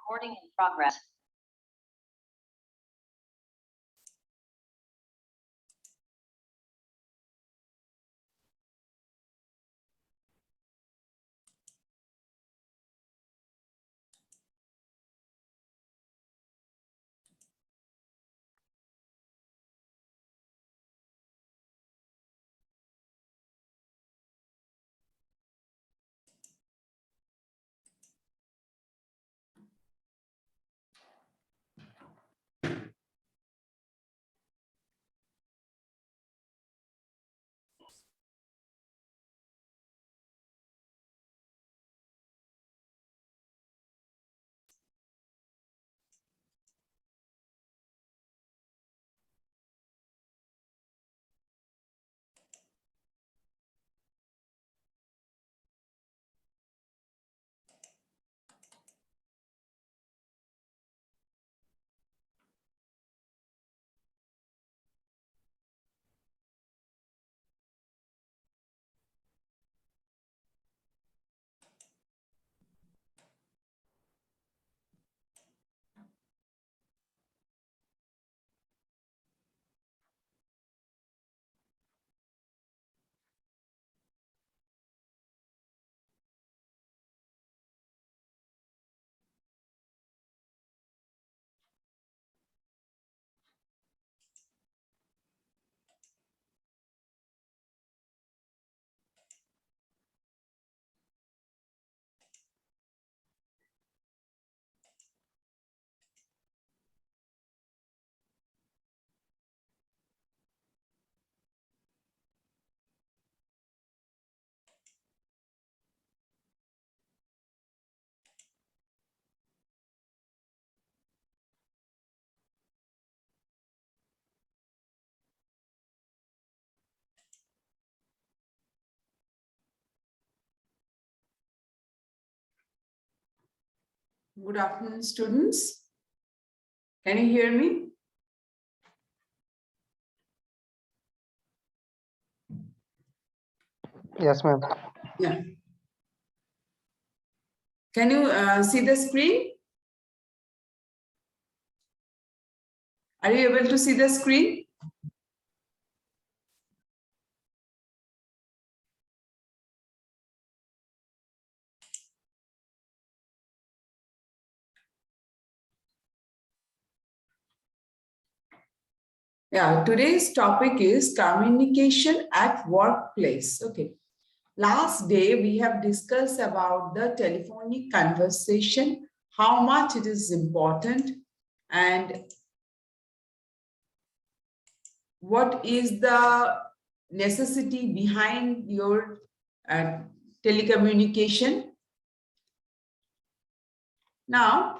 Recording in progress. Good afternoon, students. Can you hear me? Yes, ma'am. Yeah. Can you see the screen? Are you able to see the screen? Yeah, today's topic is communication at workplace. Okay. Last day, we have discussed about the telephonic conversation, how much it is important, and what is the necessity behind your telecommunication. Now,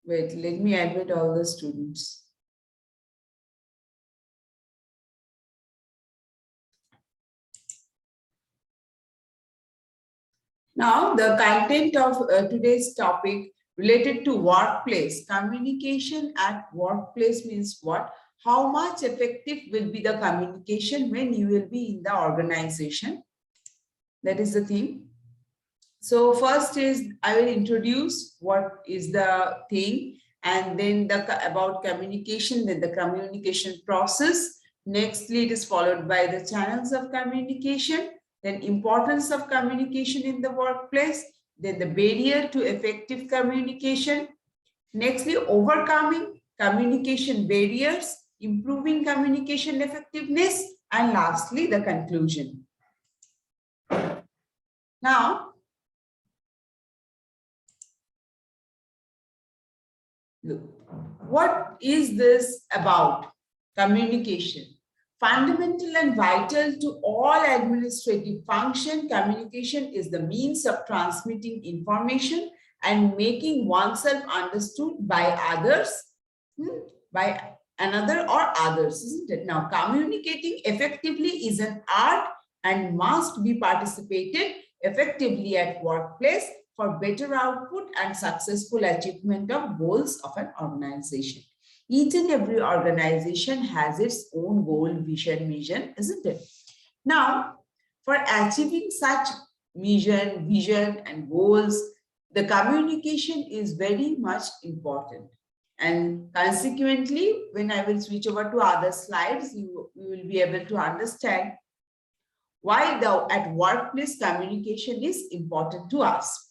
wait, let me admit all the students. Now, the content of today's topic related to workplace. Communication at workplace means what? How much effective will be the communication when you will be in the organization? That is the theme. So first is I will introduce what is the thing, and then about communication, then the communication process. Nextly, it is followed by the channels of communication, then importance of communication in the workplace, then the barrier to effective communication. Nextly, overcoming communication barriers, improving communication effectiveness, and lastly, the conclusion. Now, look, what is this about? Communication. Fundamental and vital to all administrative function, communication is the means of transmitting information and making oneself understood by others, by another or others, isn't it? Now, communicating effectively is an art and must be participated effectively at workplace for better output and successful achievement of goals of an organization. Each and every organization has its own goal, vision, mission, isn't it? Now, for achieving such mission, vision, and goals, the communication is very much important. And consequently, when I will switch over to other slides, you will be able to understand why at workplace communication is important to us.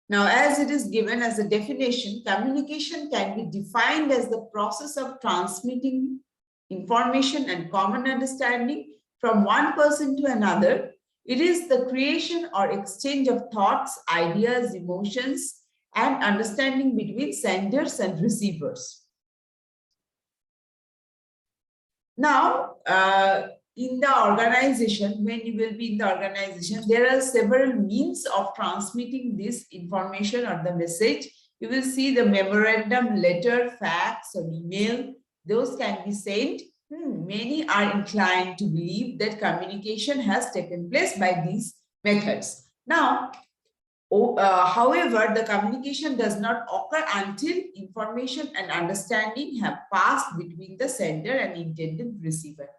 Now, as it is given as a definition, communication can be defined as the process of transmitting information and common understanding from one person to another. It is the creation or exchange of thoughts, ideas, emotions, and understanding between senders and receivers. Now, in the organization, when you will be in the organization, there are several means of transmitting this information or the message. You will see the memorandum, letter, fax, or email. Those can be sent. Many are inclined to believe that communication has taken place by these methods. Now, however, the communication does not occur until information and understanding have passed between the sender and intended receiver.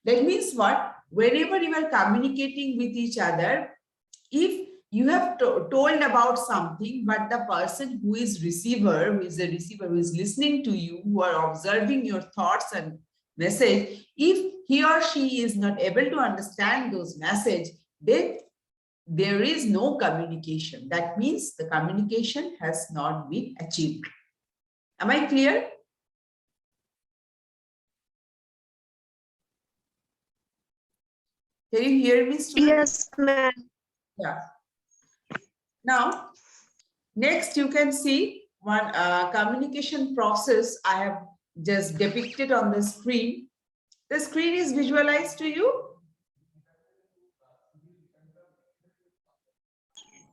That means what? Whenever you are communicating with each other, if you have told about something, but the person who is the receiver, who is listening to you, who are observing your thoughts and message, if he or she is not able to understand those messages, then there is no communication. That means the communication has not been achieved. Am I clear? Can you hear me, students? Yes, ma'am. Yeah. Now, next you can see one communication process I have just depicted on the screen. The screen is visualized to you?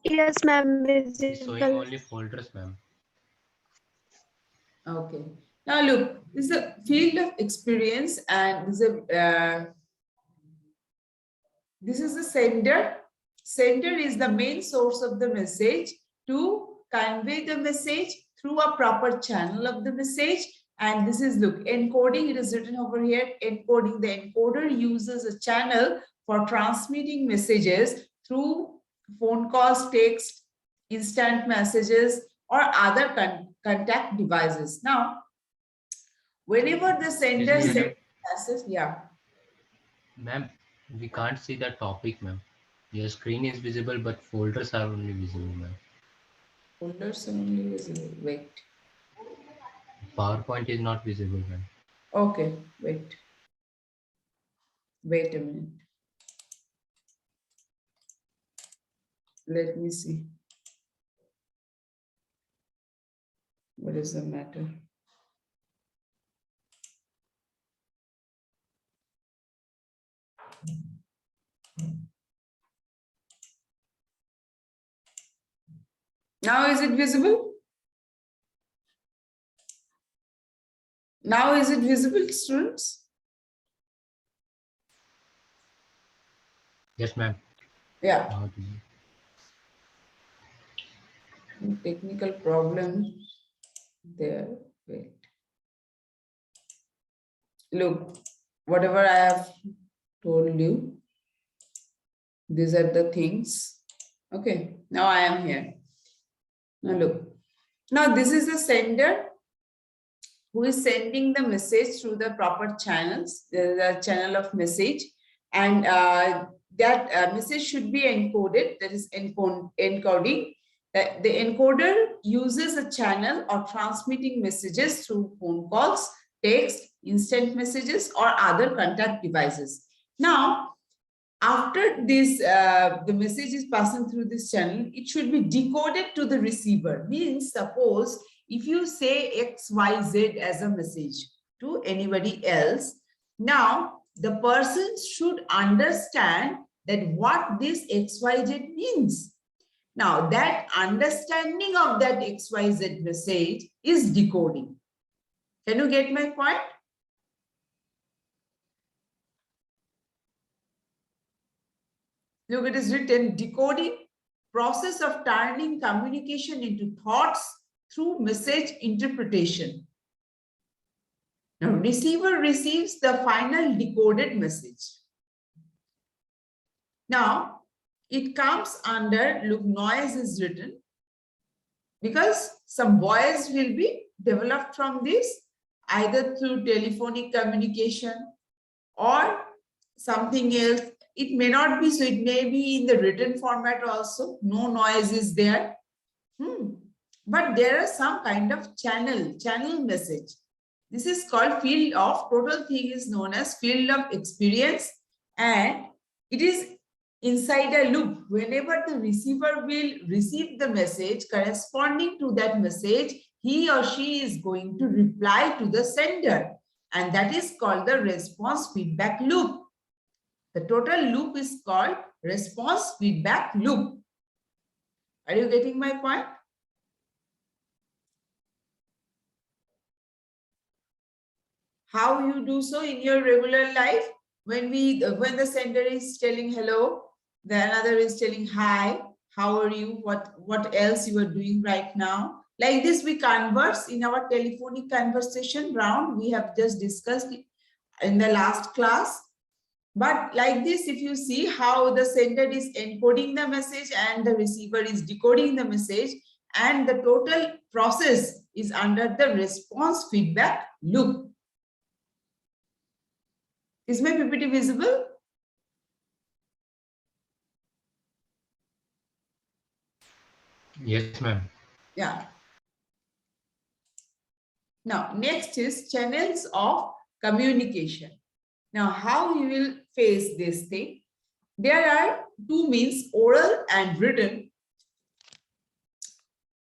Yes, ma'am. It's showing Visible. only folders, ma'am. Okay. Now look, this is a field of experience, and this is a sender. Sender is the main source of the message to convey the message through a proper channel of the message. And this is, look, encoding. It is written over here, encoding. The encoder uses a channel for transmitting messages through phone calls, text, instant messages, or other contact devices. Now, whenever the sender Excuse me, sends message, yeah. ma'am, we can't see the topic, ma'am. Your screen is visible, but folders are only visible, ma'am. Folders only visible. Wait. PowerPoint is not visible, ma'am. Okay, wait. Wait a minute. Let me see. What is the matter? Now is it visible? Now is it visible, students? Yes, ma'am. Yeah. Now it is. Technical problem there. Wait. Look, whatever I have told you, these are the things. Okay, now I am here. Now look. Now this is the sender who is sending the message through the proper channels. There is a channel of message, and that message should be encoded. That is encoding. The encoder uses a channel of transmitting messages through phone calls, text, instant messages, or other contact devices. Now, after this, the message is passing through this channel, it should be decoded to the receiver. Means, suppose if you say XYZ as a message to anybody else, now the person should understand that what this XYZ means. Now, that understanding of that XYZ message is decoding. Can you get my point? Look, it is written, decoding, process of turning communication into thoughts through message interpretation. Now, receiver receives the final decoded message. Now, it comes under, look, noise is written because some voice will be developed from this, either through telephonic communication or something else. It may not be, so it may be in the written format also. No noise is there. But there are some kind of channel message. This is called field of, total thing is known as field of experience, and it is inside a loop. Whenever the receiver will receive the message corresponding to that message, he or she is going to reply to the sender, and that is called the response feedback loop. The total loop is called response feedback loop. Are you getting my point? How you do so in your regular life? When the sender is telling hello, the another is telling hi, how are you, what else you are doing right now. Like this we converse in our telephonic conversation round. We have just discussed it in the last class. But like this, if you see how the sender is encoding the message and the receiver is decoding the message, and the total process is under the response feedback loop. Is my PPT visible? Yes, ma'am. Yeah. Now, next is channels of communication. Now, how you will face this thing? There are two means, oral and written.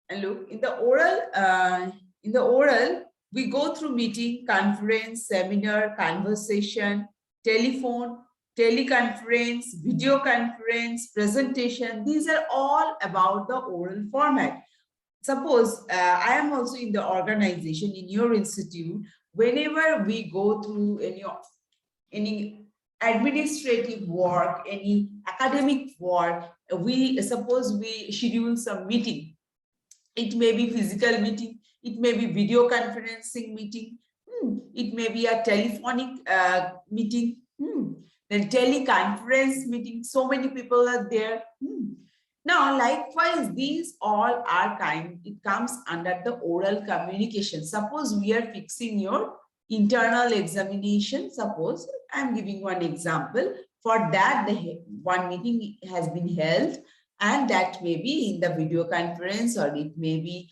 And look, in the oral, we go through meeting, conference, seminar, conversation, telephone, teleconference, video conference, presentation. These are all about the oral format. Suppose I am also in the organization in your institute. Whenever we go through any administrative work, any academic work, we suppose we schedule some meeting. It may be physical meeting, it may be video conferencing meeting, it may be a telephonic meeting, then teleconference meeting. So many people are there. Now, likewise, these all are it comes under the oral communication. Suppose we are fixing your internal examination. Suppose I'm giving one example. For that, one meeting has been held, and that may be in the video conference, or it may be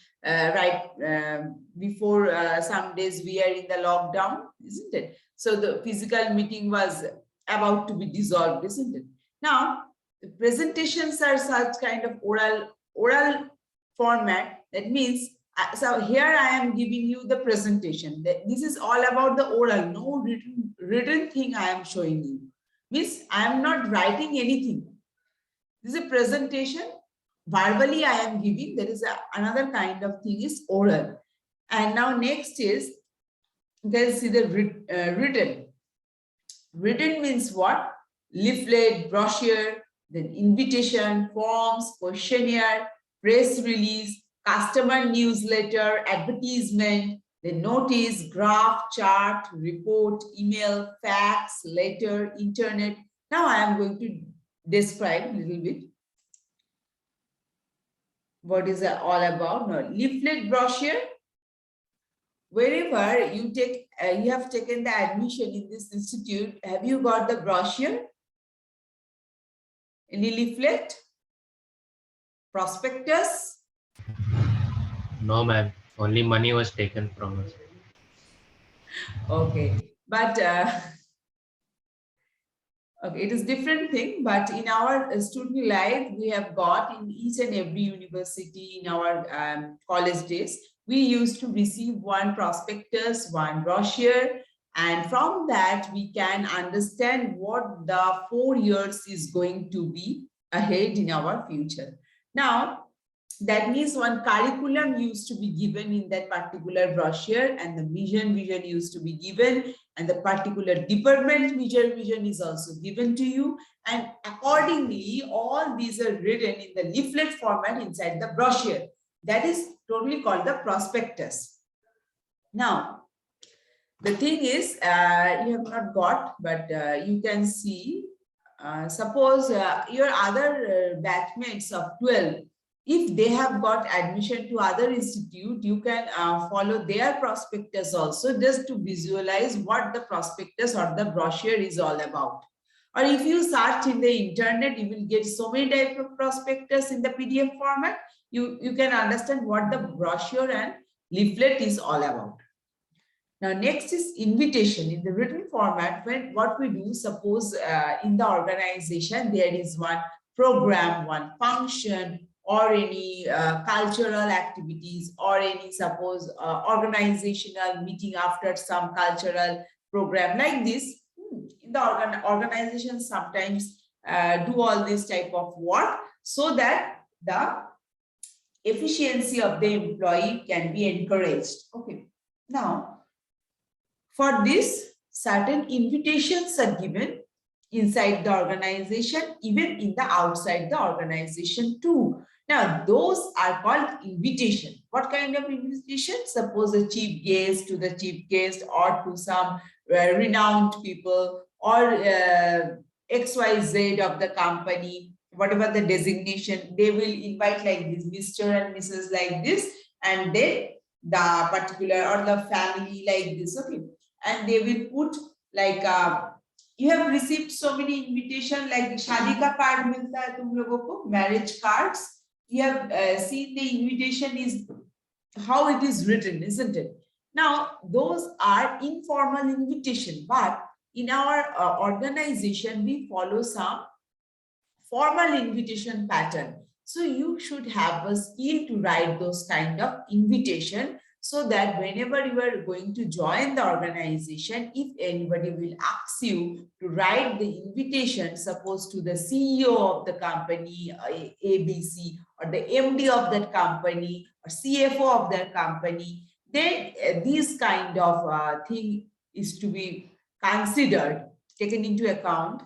before some days we are in the lockdown, isn't it? So the physical meeting was about to be dissolved, isn't it? Now, the presentations are such kind of oral format. That means, so here I am giving you the presentation. This is all about the oral, no written thing I am showing you. Means I am not writing anything. This is a presentation. Verbally I am giving. There is another kind of thing is oral. And now next is, let's see the written. Written means what? Leaflet, brochure, then invitation, forms, questionnaire, press release, customer newsletter, advertisement, the notice, graph, chart, report, email, fax, letter, internet. Now I am going to describe a little bit what is it all about. Now, leaflet, brochure. Wherever you take, you have taken the admission in this institute, have you got the brochure? Any leaflet? Prospectus? No, ma'am. Only money was taken from us. Okay, but okay, it is different thing. But in our student life, we have got in each and every university in our college days, we used to receive one prospectus, one brochure, and from that we can understand what the 4 years is going to be ahead in our future. Now, that means one curriculum used to be given in that particular brochure, and the vision used to be given, and the particular department vision is also given to you, and accordingly all these are written in the leaflet format inside the brochure. That is totally called the prospectus. Now, the thing is, you have not got, but you can see suppose your other batchmates of 12, if they have got admission to other institute, you can follow their prospectus also, just to visualize what the prospectus or the brochure is all about. Or if you search in the internet, you will get so many types of prospectus in the PDF format. You can understand what the brochure and leaflet is all about. Now, next is invitation. In the written format, when what we do, suppose in the organization, there is one program, one function, or any cultural activities, or any, suppose, organizational meeting after some cultural program like this. In the organization, sometimes do all this type of work so that the efficiency of the employee can be encouraged. Okay. Now, for this, certain invitations are given inside the organization, even in the outside the organization too. Now, those are called invitation. What kind of invitation? Suppose a chief guest, to the chief guest, or to some renowned people, or XYZ of the company, whatever the designation, they will invite like this, Mr. and Mrs. like this, and then the particular or the family like this. Okay. And they will put like you have received so many invitation like shadi ka card milta hai tum logo ko, marriage cards. You have seen the invitation is how it is written, isn't it? Now those are informal invitation, but in our organization we follow some formal invitation pattern. So you should have a skill to write those kind of invitation, so that whenever you are going to join the organization, if anybody will ask you to write the invitation, suppose to the CEO of the company, ABC, or the MD of that company, or CFO of that company, then this kind of thing is to be considered, taken into account.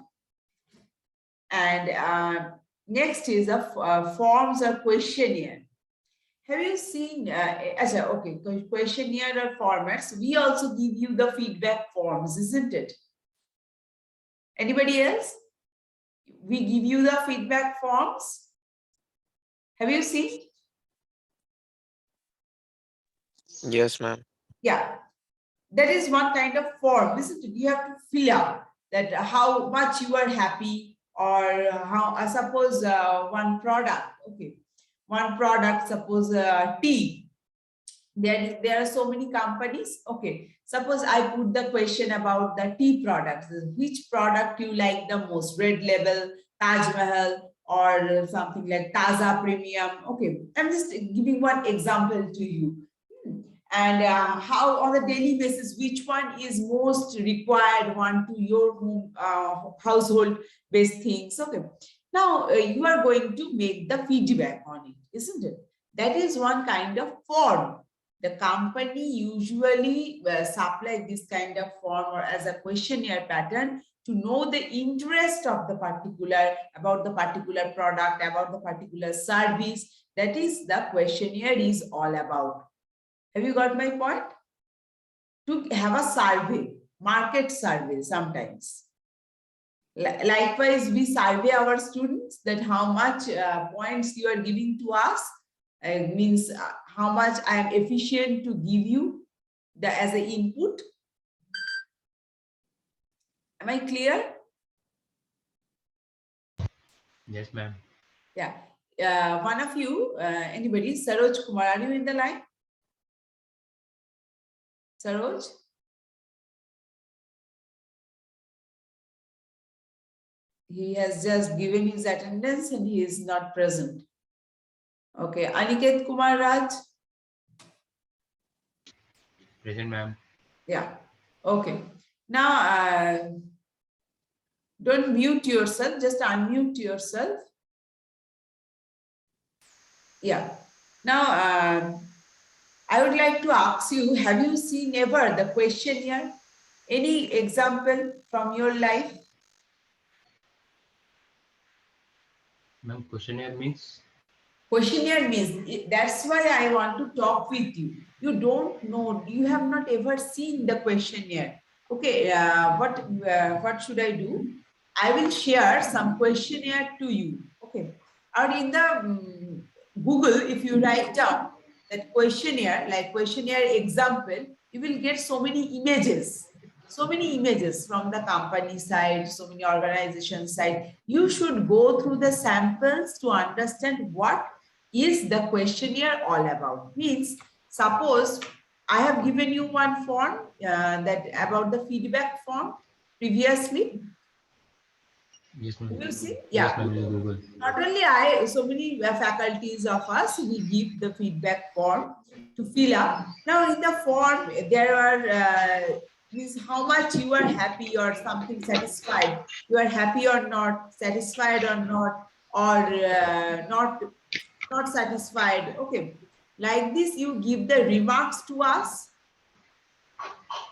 And next is a forms or questionnaire. Have you seen, okay, questionnaire or formats? We also give you the feedback forms, isn't it? Anybody else? We give you the feedback forms. Have you seen? Yes, ma'am. Yeah, that is one kind of form, isn't it? You have to fill up that how much you are happy, or how, suppose one product, okay. One product, suppose tea. There are so many companies. Okay, suppose I put the question about the tea products. Which product you like the most? Red Label, Taj Mahal, or something like Taza Premium. Okay, I'm just giving one example to you. And how on a daily basis, which one is most required one to your home, household based things. Okay. Now you are going to make the feedback on it, isn't it? That is one kind of form. The company usually supply this kind of form or as a questionnaire pattern to know the interest of the particular, about the particular product, about the particular service. That is the questionnaire is all about. Have you got my point? To have a survey, market survey sometimes. Likewise, we survey our students that how much points you are giving to us, means how much I am efficient to give you as an input. Am I clear? Yes, ma'am. Yeah. One of you, anybody, Saroj Kumar, are you in the line? Saroj? He has just given his attendance and he is not present. Okay, Aniket Kumar Raj? Present, ma'am. Yeah, okay. Now, don't mute yourself, just unmute yourself. Yeah. Now, I would like to ask you, have you seen ever the questionnaire? Any example from your life? Ma'am, questionnaire means? Questionnaire means, that's why I want to talk with you. You don't know, you have not ever seen the questionnaire. Okay, what should I do? I will share some questionnaire to you. Okay. Or in the Google, if you write down that questionnaire, like questionnaire example, you will get so many images. So many images from the company side, so many organization side. You should go through the samples to understand what is the questionnaire all about. Means, suppose I have given you one form that about the feedback form previously. Yes, ma'am. You see, Yes, yeah. ma'am. In Google. Not only I, so many faculties of us, we give the feedback form to fill up. Now in the form, there are means how much you are happy or something satisfied. You are happy or not, satisfied or not, or not satisfied. Okay, like this, you give the remarks to us.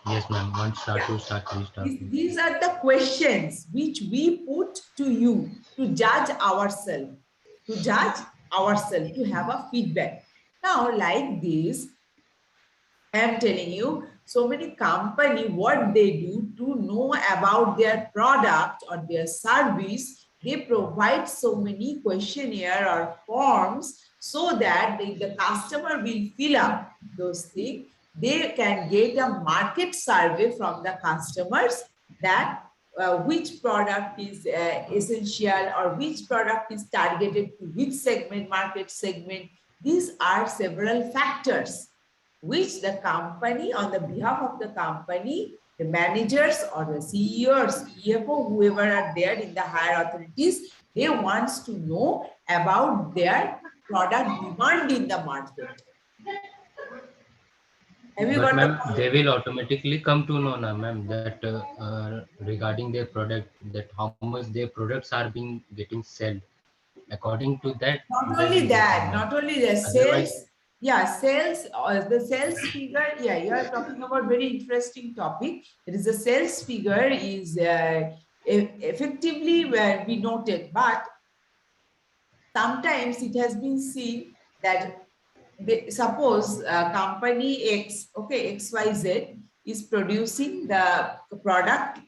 Yes, ma'am. One star, Yeah. two star, three star. These are the questions which we put to you to judge ourselves, to have a feedback. Now, like this, I am telling you, so many company, what they do to know about their product or their service, they provide so many questionnaire or forms so that the customer will fill up those things. They can get a market survey from the customers that which product is essential or which product is targeted to which segment, market segment. These are several factors which the company, on the behalf of the company, the managers or the CEO or CFO, whoever are there in the higher authorities, they wants to know about their product demand in the market. Have you But got the ma'am, point? they will automatically come to know now, ma'am, that regarding their product, that how much their products are being getting sold. According to that, Not they will only get know, that, ma'am. not only the Otherwise, sales, yeah, sales, the sales figure, yeah, you are talking about very interesting topic. It is the sales figure is effectively where we noted, but sometimes it has been seen that suppose company X, okay, XYZ is producing the product.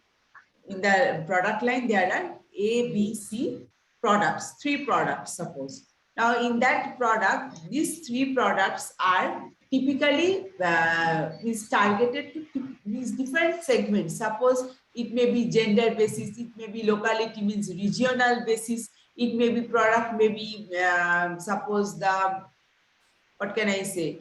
In the product line, there are A, B, C products, three products, suppose. Now, in that product, these three products are typically is targeted to these different segments. Suppose it may be gender basis, it may be locality, means regional basis, it may be product, maybe suppose the, what can I say,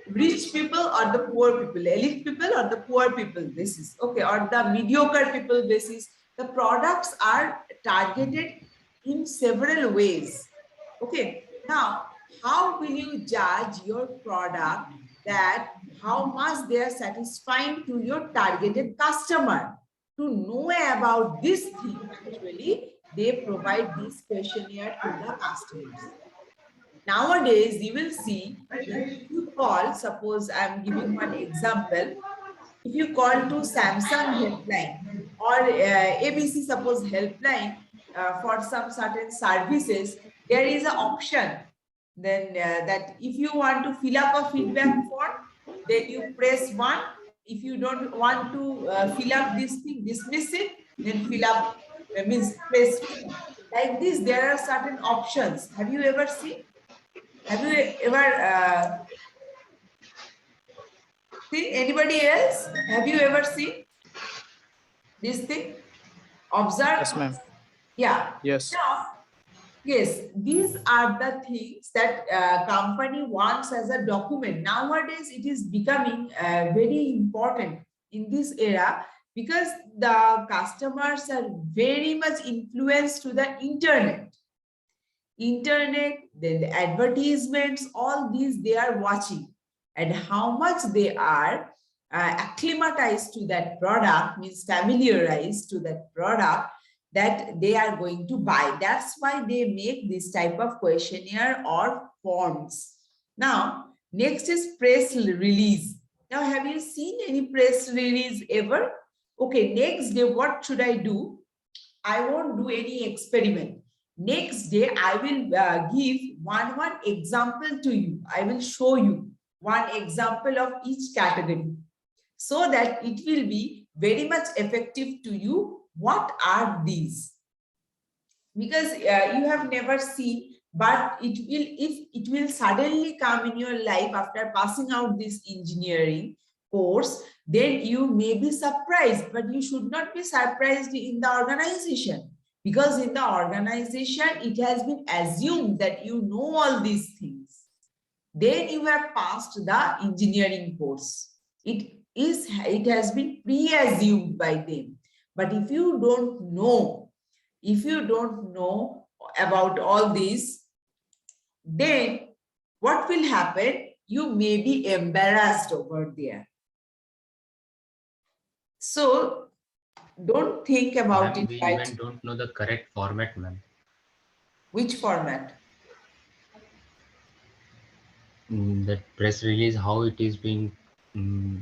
rich people or the poor people, elite people or the poor people basis, okay, or the mediocre people basis. The products are targeted in several ways. Okay, now how will you judge your product that how much they are satisfying to your targeted customer? To know about this thing, actually, they provide this questionnaire to the customers. Nowadays, you will see that if you call, suppose I'm giving one example, if you call to Samsung helpline or ABC, suppose helpline for some certain services, there is an option. Then that if you want to fill up a feedback form, then you press 1. If you don't want to fill up this thing, dismiss it, then fill up, means press 2. Like this, there are certain options. Have you ever seen? Have you ever seen anybody else? Have you ever seen this thing? Observe. Yes, ma'am. Yeah. Yes. Now, yes, these are the things that company wants as a document. Nowadays, it is becoming very important in this era because the customers are very much influenced to the internet, then the advertisements, all these they are watching, and how much they are acclimatized to that product, means familiarized to that product that they are going to buy. That's why they make this type of questionnaire or forms. Now, next is press release. Now, have you seen any press release ever? Okay, next day, what should I do? I won't do any experiment. Next day, I will give one example to you. I will show you one example of each category so that it will be very much effective to you. What are these? Because you have never seen, but it will, if it will suddenly come in your life after passing out this engineering course, then you may be surprised, but you should not be surprised in the organization, because in the organization it has been assumed that you know all these things. Then you have passed the engineering course. It has been pre-assumed by them. But if you don't know, about all these, then what will happen? You may be embarrassed over there. So don't think about Ma'am, it, we right? even don't know the correct format, ma'am. Which format? That press release, how it is being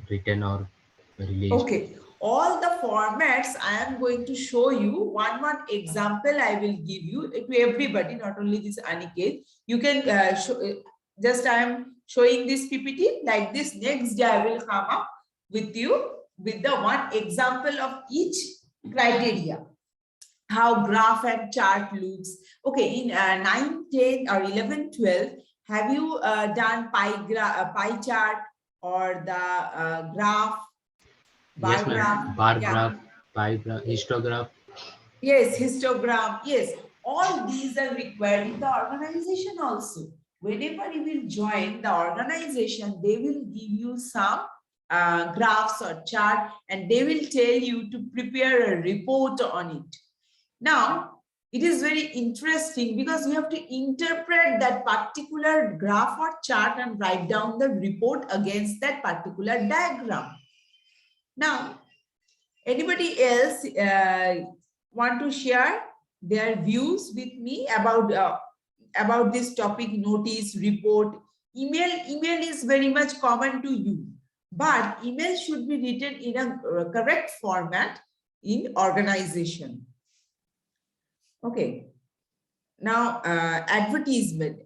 written or released. Okay, all the formats I am going to show you. One example I will give you to everybody, not only this Aniket. You can just I am showing this PPT like this. Next day I will come up with you with the one example of each criteria. How graph and chart looks. Okay, in 9, 10 or 11, 12, have you done pie chart or the graph? Yes, Bar ma'am. graph, Bar yeah. graph, pie graph, histograph. Yes, histogram, yes. All these are required in the organization also. Whenever you will join the organization, they will give you some graphs or chart, and they will tell you to prepare a report on it. Now, it is very interesting because you have to interpret that particular graph or chart and write down the report against that particular diagram. Now, anybody else want to share their views with me about this topic? Notice, report, email is very much common to you, but email should be written in a correct format in organization. Okay. Now, advertisement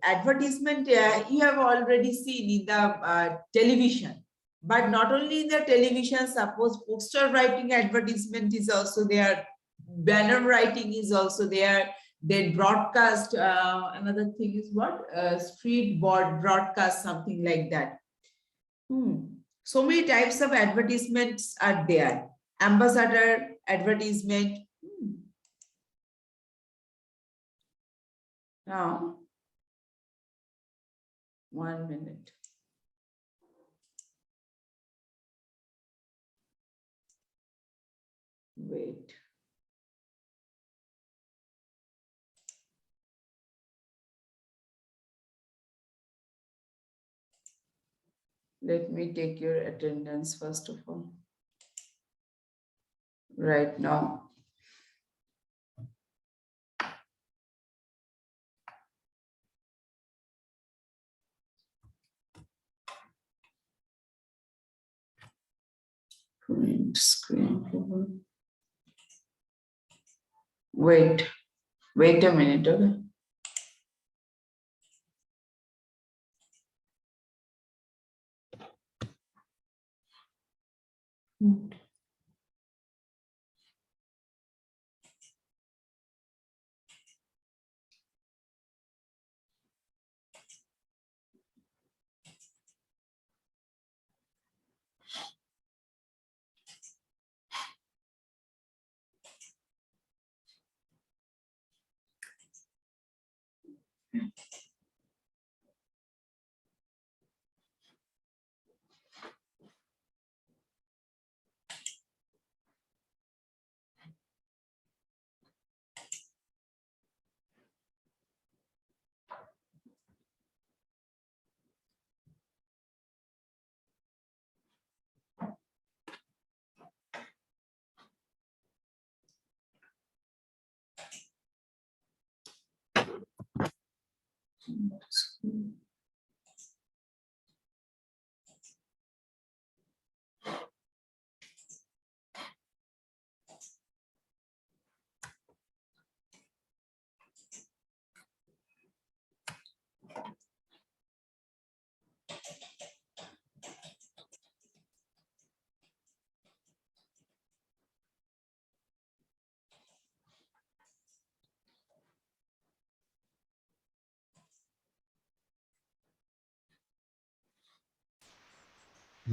you have already seen in the television, but not only in the television. Suppose poster writing advertisement is also there, banner writing is also there, then broadcast, another thing is what, street board broadcast, something like that. So many types of advertisements are there. Ambassador advertisement. Now, 1 minute. Wait. Let me take your attendance first of all. Right now. Print screen. Wait a minute, okay?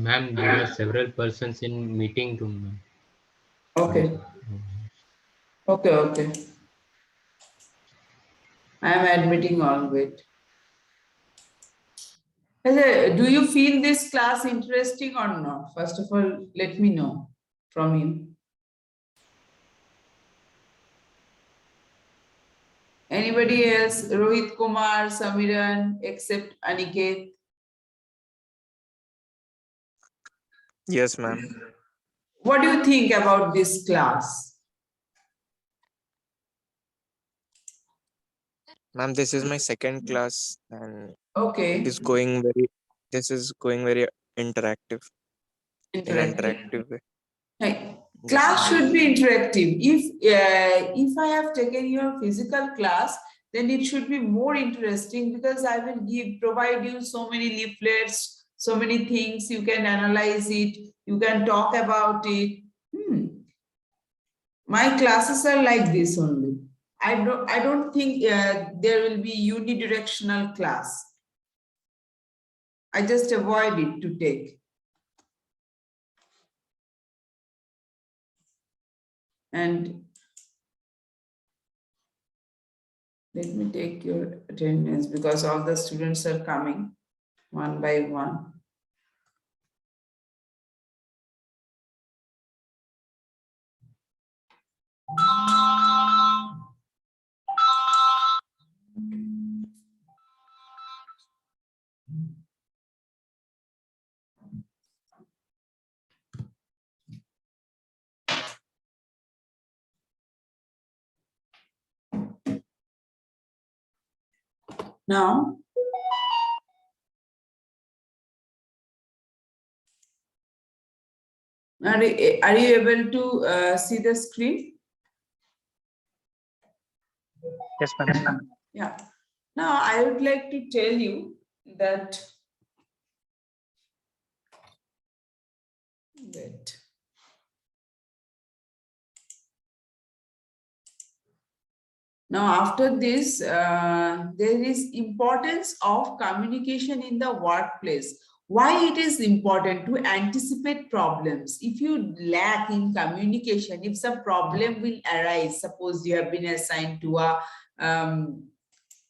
Ma'am, there are several persons in meeting room, ma'am. Okay, okay. I am admitting all. Wait. Do you feel this class interesting or not? First of all, let me know from you. Anybody else? Rohit Kumar, Samiran, except Aniket? Yes, ma'am. What do you think about this class? Ma'am, this is my second class and it Okay, is going very, this is going very interactive, in an interactive. interactive way. Hey, Yes, class ma'am. should be interactive. If I have taken your physical class, then it should be more interesting because I will provide you so many leaflets, so many things. You can analyze it. You can talk about it. My classes are like this only. I don't think there will be unidirectional class. I just avoid it to take. And let me take your attendance because all the students are coming one by one. Now, are you able to see the screen? Yes, ma'am. Yeah. Now, I would like to tell you that now after this, there is importance of communication in the workplace. Why it is important to anticipate problems? If you lack in communication, if some problem will arise, suppose you have been assigned to a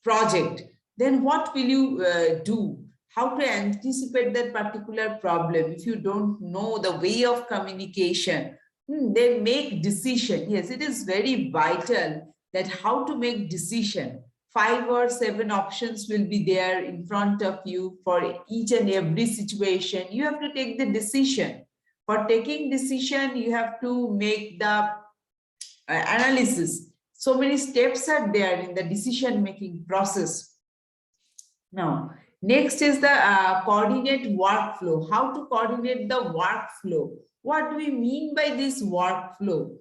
project, then what will you do? How to anticipate that particular problem? If you don't know the way of communication, then make decision. Yes, it is very vital that how to make decision. 5 or 7 options will be there in front of you for each and every situation. You have to take the decision. For taking decision, you have to make the analysis. So many steps are there in the decision making process. Now, next is the coordinate workflow. How to coordinate the workflow? What do we mean by this workflow?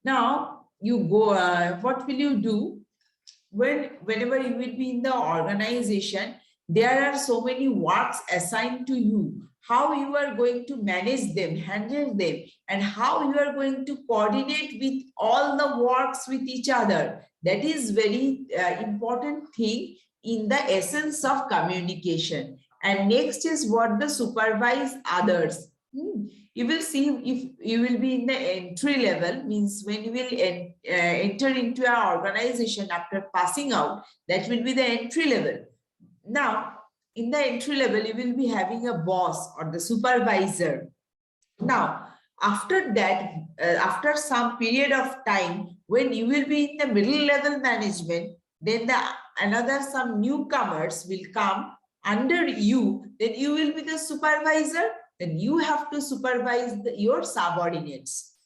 Now, you go, what will you do? Whenever you will be in the organization, there are so many works assigned to you. How you are going to manage them, handle them, and how you are going to coordinate with all the works with each other. That is very important thing in the essence of communication. And next is what the supervise others. You will see if you will be in the entry level, means when you will enter into our organization after passing out, that will be the entry level. Now, in the entry level, you will be having a boss or the supervisor. Now, after that, after some period of time, when you will be in the middle level management, then another some newcomers will come under you, then you will be the supervisor, then you have to supervise your subordinates.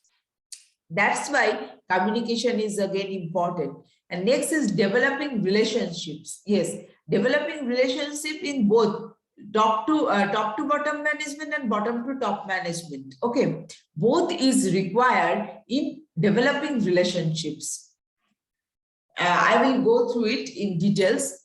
That's why communication is again important. And next is developing relationships. Yes, developing relationship in both top to bottom management and bottom to top management. Okay, both is required in developing relationships. I will go through it in details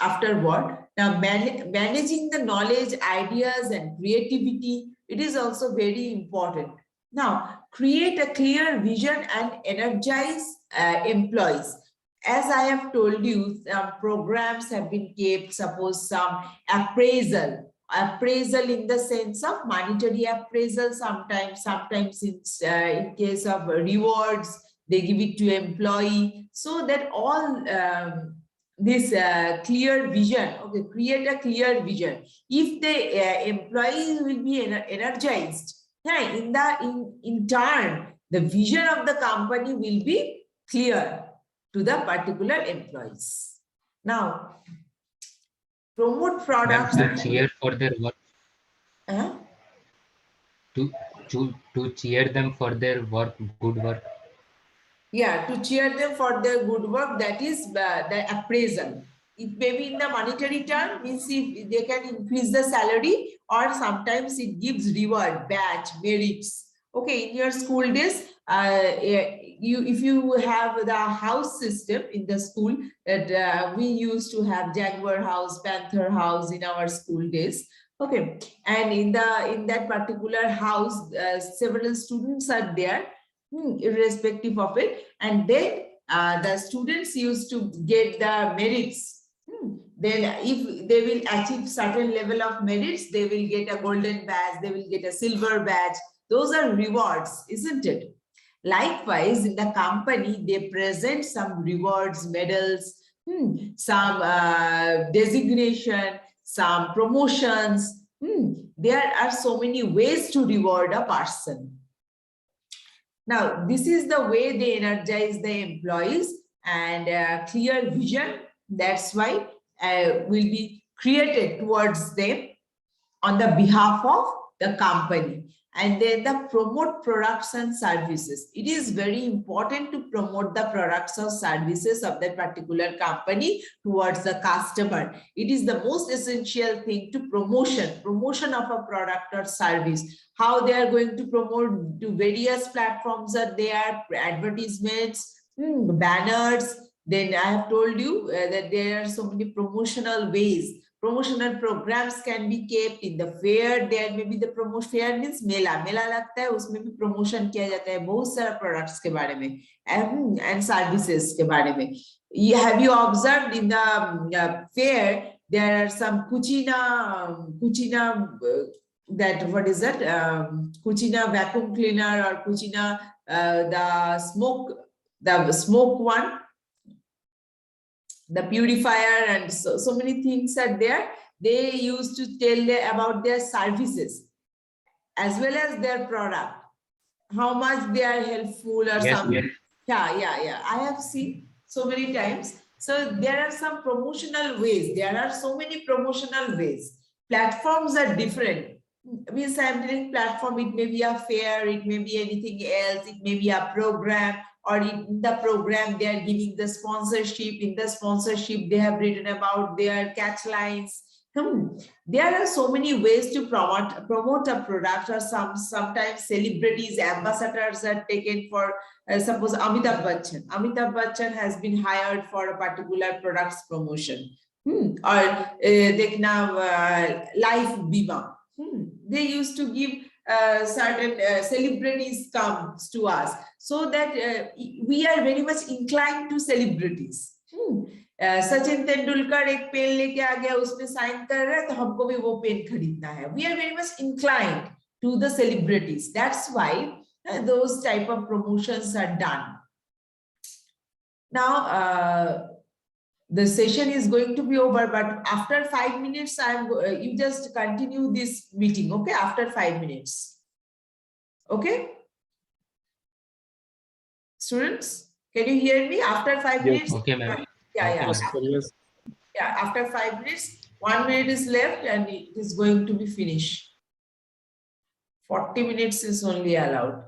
afterward. Now, managing the knowledge, ideas, and creativity, it is also very important. Now, create a clear vision and energize employees. As I have told you, some programs have been kept, suppose some appraisal. appraisal in the sense of monetary appraisal, sometimes in case of rewards, they give it to employee, so that all this clear vision, okay, create a clear vision. If the employees will be energized, yeah, in turn, the vision of the company will be clear to the particular employees. Now, promote products. Ma'am, to cheer for their work, Uh, to, to cheer them for their work, good work. Yeah, to cheer them for their good work, that is the appraisal. It may be in the monetary term, means if they can increase the salary, or sometimes it gives reward, badge, merits. Okay, in your school days, if you have the house system in the school, that we used to have Jaguar house, Panther house in our school days. Okay, and in that particular house, several students are there. Irrespective of it, and then the students used to get the merits. Then if they will achieve certain level of merits, they will get a golden badge, they will get a silver badge. Those are rewards, isn't it? Likewise, in the company, they present some rewards, medals, some designation, some promotions. There are so many ways to reward a person. Now, this is the way they energize the employees, and clear vision, that's why will be created towards them on the behalf of the company. And then the promote products and services. It is very important to promote the products or services of that particular company towards the customer. It is the most essential thing to promotion of a product or service. How they are going to promote to various platforms are there, advertisements, banners. Then I have told you that there are so many promotional ways. Promotional programs can be kept in the fair. There may be the promotion. Fair means मेला लगता है, उसमें भी promotion किया जाता है बहुत सारा products के बारे में and services के बारे में. Have you observed in the fair there are some kuchina that what is that kuchina vacuum cleaner or kuchina the smoke one, the purifier, and so many things are there. They used to tell about their services as well as their product, how much they are helpful or Yes, something. yes. Yeah. I have seen so many times. So there are some promotional ways. There are so many promotional ways. Platforms are different. Means I'm telling platform, it may be a fair, it may be anything else, it may be a program, or in the program they are giving the sponsorship. In the sponsorship they have written about their catch lines. There are so many ways to promote a product, or sometimes celebrities, ambassadors are taken for suppose Amitabh Bachchan has been hired for a particular product's promotion, or Life Bima. They used to give certain celebrities comes to us, so that we are very much inclined to celebrities. Sachin Tendulkar एक pen लेके आ गया, उसमें sign कर रहा है, तो हमको भी वो पेन खरीदना है. We are very much inclined to the celebrities. That's why those type of promotions are done. Now the session is going to be over, but after 5 minutes, you just continue this meeting, okay? After 5 minutes, okay? Students, can you hear me? After 5 minutes? Okay, ma'am. Yeah. Yes. Yeah, after 5 minutes, 1 minute is left, and it is going to be finished. 40 minutes is only allowed.